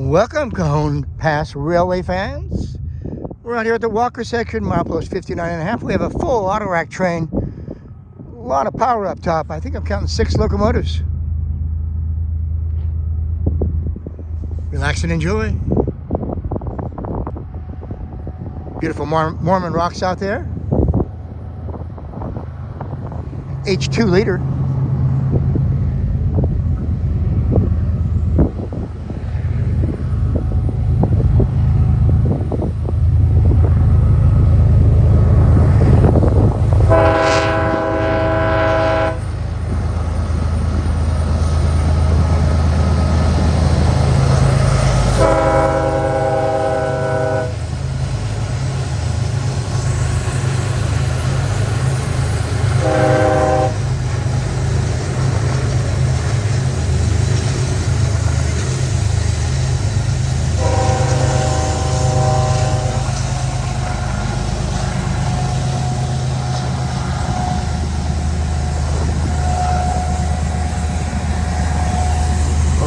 Welcome, Cajon Pass Railway fans. We're out here at the Walker section, milepost 59.5. We have a full auto rack train. A lot of power up top. I think I'm counting 6 locomotives. Relax and enjoy. Beautiful Mormon rocks out there. H2 liter.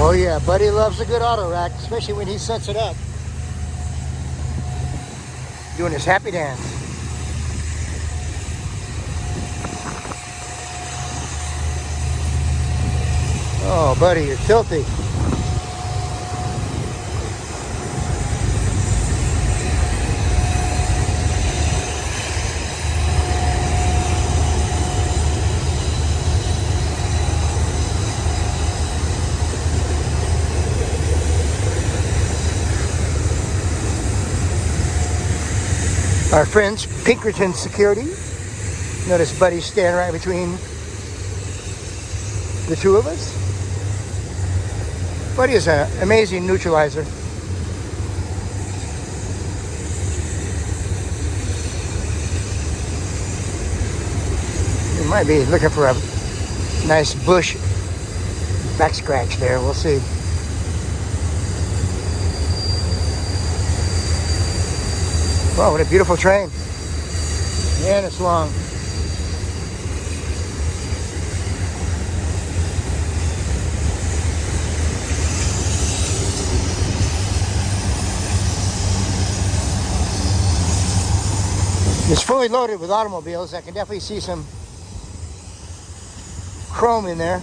Oh yeah, Buddy loves a good auto rack, especially when he sets it up. Doing his happy dance. Oh, Buddy, you're filthy. Our friends, Pinkerton Security. Notice Buddy's standing right between the two of us. Buddy is an amazing neutralizer. He might be looking for a nice bush back scratch there. We'll see. Wow, what a beautiful train. And it's long. It's fully loaded with automobiles. I can definitely see some chrome in there.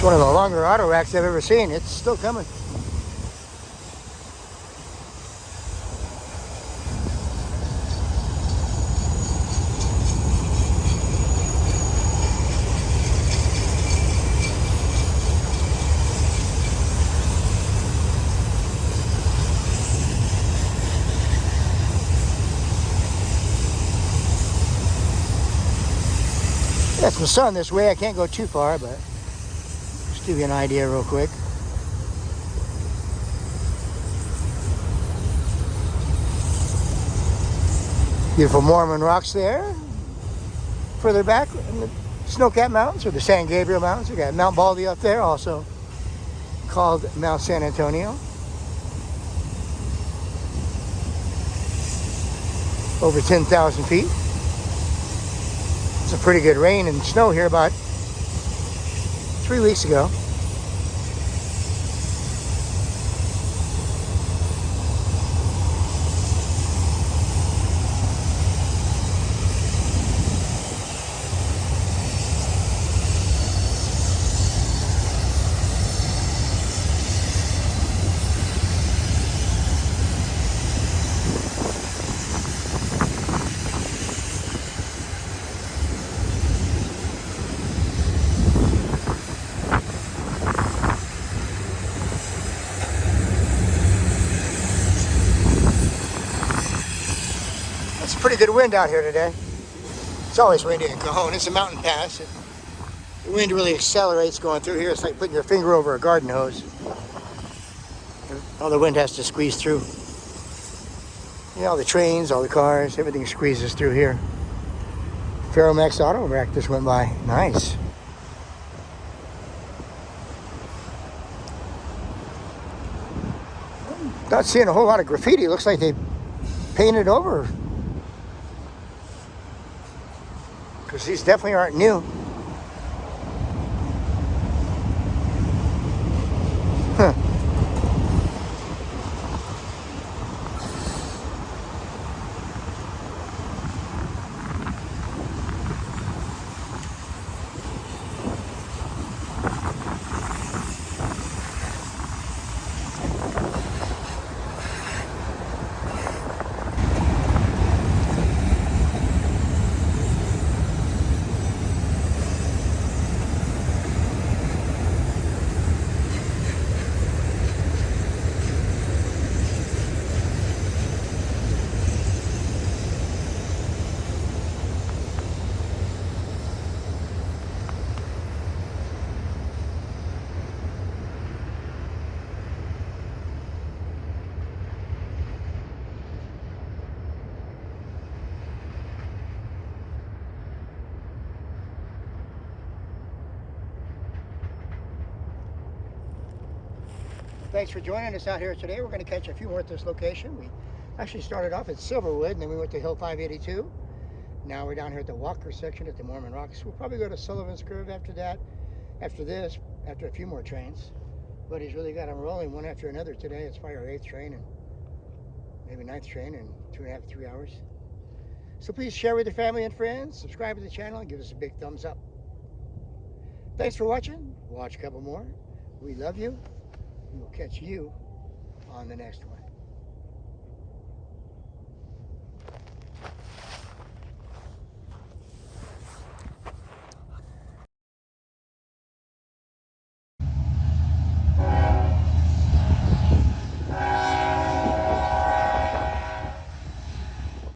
One of the longer auto racks I've ever seen. It's still coming. That's the sun this way. I can't go too far, but give you an idea real quick. Beautiful Mormon rocks there. Further back in the snow-capped mountains, or the San Gabriel Mountains. We got Mount Baldy up there, also called Mount San Antonio. Over 10,000 feet. It's a pretty good rain and snow here about 3 weeks ago. It's a pretty good wind out here today. It's always windy in Cajon. It's a mountain pass. The wind really accelerates going through here. It's like putting your finger over a garden hose. All the wind has to squeeze through. You know, all the trains, all the cars, everything squeezes through here. Ferromex auto rack just went by. Nice. Not seeing a whole lot of graffiti. Looks like they painted over because these definitely aren't new. Huh. Thanks for joining us out here today. We're going to catch a few more at this location. We actually started off at Silverwood, and then we went to Hill 582. Now we're down here at the Walker section at the Mormon Rocks. We'll probably go to Sullivan's Curve after that, after a few more trains. But he's really got them rolling one after another today. It's probably our 8th train and maybe 9th train in 2.5 to 3 hours. So please share with your family and friends, subscribe to the channel, and give us a big thumbs up. Thanks for watching. Watch a couple more. We love you. We'll catch you on the next one.